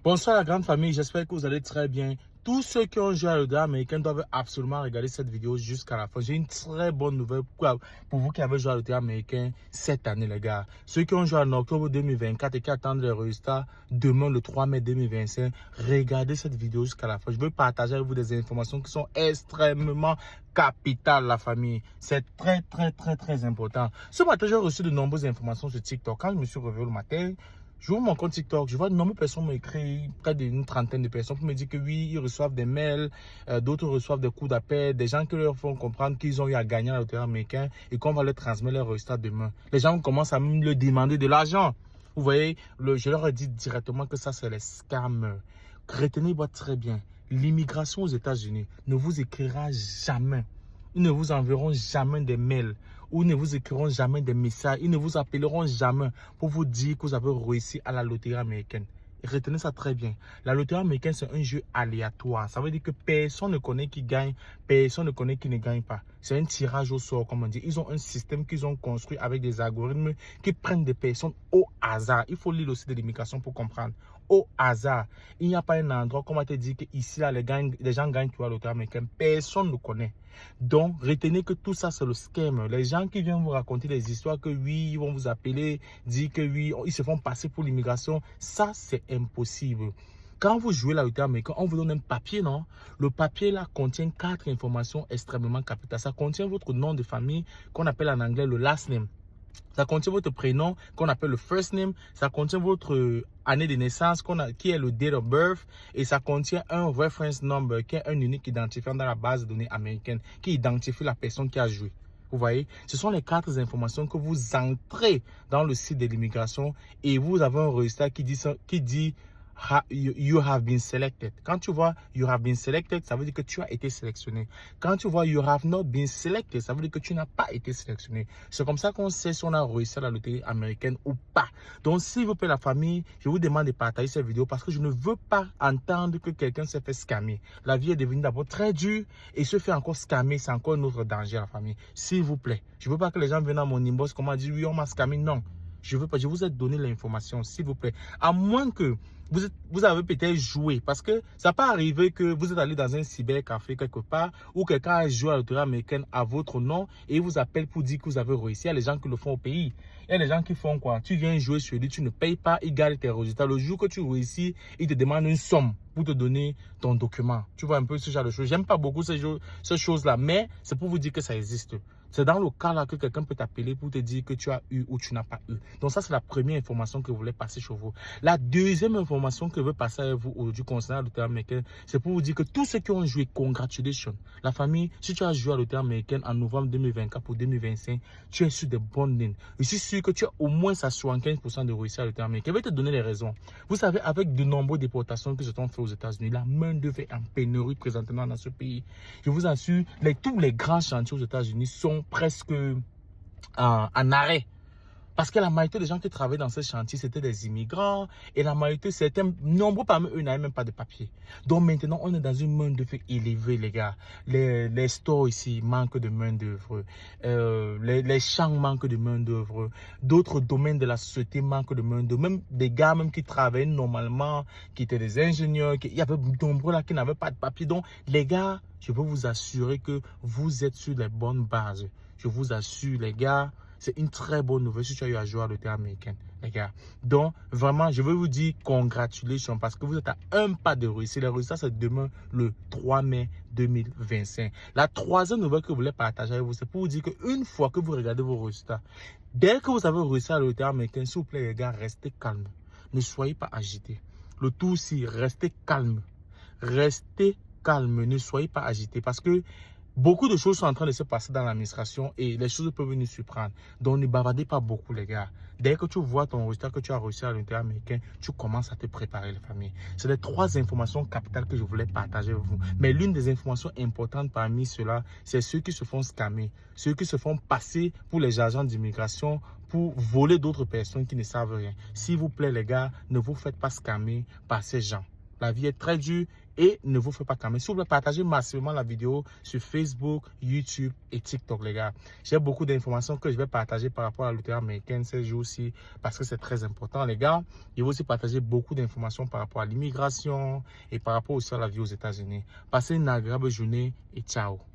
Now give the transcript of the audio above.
Bonsoir la grande famille, j'espère que vous allez très bien. Tous ceux qui ont joué à l'Odeur américain doivent absolument regarder cette vidéo jusqu'à la fin. J'ai une très bonne nouvelle pour vous qui avez joué à l'Odeur américain cette année les gars. Ceux qui ont joué en octobre 2024 et qui attendent les résultats demain le 3 mai 2025, regardez cette vidéo jusqu'à la fin. Je veux partager avec vous des informations qui sont extrêmement capitales la famille. C'est très important. Ce matin, j'ai reçu de nombreuses informations sur TikTok. Quand je me suis réveillé le matin, j'ouvre mon compte TikTok, je vois de nombreuses personnes m'écrivent, près d'une trentaine de personnes pour me dire que oui, ils reçoivent des mails, d'autres reçoivent des coups d'appel, des gens qui leur font comprendre qu'ils ont eu à gagner à l'autorité américain et qu'on va leur transmettre leurs résultats demain. Les gens commencent à me leur demander de l'argent. Vous voyez, je leur ai dit directement que ça, c'est les scammers. Retenez-moi très bien, l'immigration aux États-Unis ne vous écrira jamais. Ils ne vous enverront jamais des mails ou ne vous écriront jamais des messages. Ils ne vous appelleront jamais pour vous dire que vous avez réussi à la loterie américaine. Retenez ça très bien. La loterie américaine, c'est un jeu aléatoire. Ça veut dire que personne ne connaît qui gagne, personne ne connaît qui ne gagne pas. C'est un tirage au sort, comme on dit. Ils ont un système qu'ils ont construit avec des algorithmes qui prennent des personnes au hasard. Il faut lire aussi de l'immigration pour comprendre. Au hasard. Il n'y a pas un endroit, comme on te dit, que ici, là, les gens gagnent pour la loterie américaine. Personne ne connaît. Donc, retenez que tout ça, c'est le scam. Les gens qui viennent vous raconter des histoires que oui, ils vont vous appeler, dire que oui, ils se font passer pour l'immigration, ça, c'est impossible. Quand vous jouez la loterie américaine, on vous donne un papier, non? Le papier, là, contient 4 informations extrêmement capitales. Ça contient votre nom de famille, qu'on appelle en anglais le last name. Ça contient votre prénom qu'on appelle le first name. Ça contient votre année de naissance qui est le date of birth. Et ça contient un reference number qui est un unique identifiant dans la base de données américaine qui identifie la personne qui a joué. Vous voyez, ce sont les 4 informations que vous entrez dans le site de l'immigration et vous avez un résultat qui dit you have been selected. Quand tu vois you have been selected, ça veut dire que tu as été sélectionné. Quand tu vois you have not been selected, ça veut dire que tu n'as pas été sélectionné. C'est comme ça qu'on sait si on a réussi à la loterie américaine ou pas. Donc, s'il vous plaît, la famille, je vous demande de partager cette vidéo parce que je ne veux pas entendre que quelqu'un s'est fait scammer. La vie est devenue d'abord très dure et se fait encore scammer, c'est encore un autre danger à la famille. S'il vous plaît, je ne veux pas que les gens viennent à mon inbox comment dire oui, on m'a scamé. Non. Je veux pas, je vous ai donné l'information, s'il vous plaît. À moins que vous avez peut-être joué, parce que ça peut arriver que vous êtes allé dans un cybercafé quelque part, ou quelqu'un a joué à la loterie américaine à votre nom, et il vous appelle pour dire que vous avez réussi. Il y a les gens qui le font au pays. Il y a des gens qui font quoi? Tu viens jouer sur lui, tu ne payes pas, ils gardent tes résultats. Le jour que tu réussis, ils te demandent une somme pour te donner ton document. Tu vois un peu ce genre de choses. J'aime pas beaucoup ces choses-là, mais c'est pour vous dire que ça existe. C'est dans le cas là que quelqu'un peut t'appeler pour te dire que tu as eu ou tu n'as pas eu. Donc ça, c'est la première information que je voulais passer chez vous. La deuxième information que je veux passer à vous aujourd'hui concernant la loterie américaine, c'est pour vous dire que tous ceux qui ont joué, congratulations. La famille, si tu as joué à la loterie américaine en novembre 2024 pour 2025, tu es sur des bonnes lignes. Je suis sûr que tu as au moins à 75% de réussite à la loterie américaine. Je vais te donner les raisons. Vous savez, avec de nombreuses déportations qui se sont faites aux États-Unis, la main-d'œuvre est en pénurie présentement dans ce pays. Je vous assure, tous les grands chantiers aux États-Unis sont presque en arrêt. Parce que la majorité des gens qui travaillaient dans ce chantier, c'était des immigrants. Et la majorité, certains, nombreux parmi eux n'avaient même pas de papier. Donc maintenant, on est dans une main-d'œuvre élevée, les gars. Les stores ici manquent de main-d'œuvre. Les champs manquent de main-d'œuvre. D'autres domaines de la société manquent de main-d'œuvre. Même des gars même qui travaillaient normalement, qui étaient des ingénieurs. Il y avait de nombreux là qui n'avaient pas de papier. Donc, les gars, je veux vous assurer que vous êtes sur les bonnes bases. Je vous assure, les gars. C'est une très bonne nouvelle si tu as eu à jouer à la loterie américaine, les gars. Donc, vraiment, je veux vous dire congratulations parce que vous êtes à un pas de réussir. Le résultat, c'est demain, le 3 mai 2025. La troisième nouvelle que je voulais partager avec vous, c'est pour vous dire qu'une fois que vous regardez vos résultats, dès que vous avez réussi à la loterie américaine, s'il vous plaît, les gars, restez calmes. Ne soyez pas agités. Le tout aussi, restez calmes. Restez calmes, ne soyez pas agités parce que beaucoup de choses sont en train de se passer dans l'administration et les choses peuvent nous surprendre. Donc, ne bavardez pas beaucoup, les gars. Dès que tu vois ton résultat que tu as réussi à l'intérieur américain, tu commences à te préparer, les familles. C'est les 3 informations capitales que je voulais partager avec vous. Mais l'une des informations importantes parmi ceux-là, c'est ceux qui se font scammer, ceux qui se font passer pour les agents d'immigration pour voler d'autres personnes qui ne savent rien. S'il vous plaît, les gars, ne vous faites pas scammer par ces gens. La vie est très dure et ne vous faites pas calmer. S'il vous plaît, partagez massivement la vidéo sur Facebook, YouTube et TikTok, les gars. J'ai beaucoup d'informations que je vais partager par rapport à la loterie américaine ces jours-ci parce que c'est très important, les gars. Je vais aussi partager beaucoup d'informations par rapport à l'immigration et par rapport aussi à la vie aux États-Unis. Passez une agréable journée et ciao.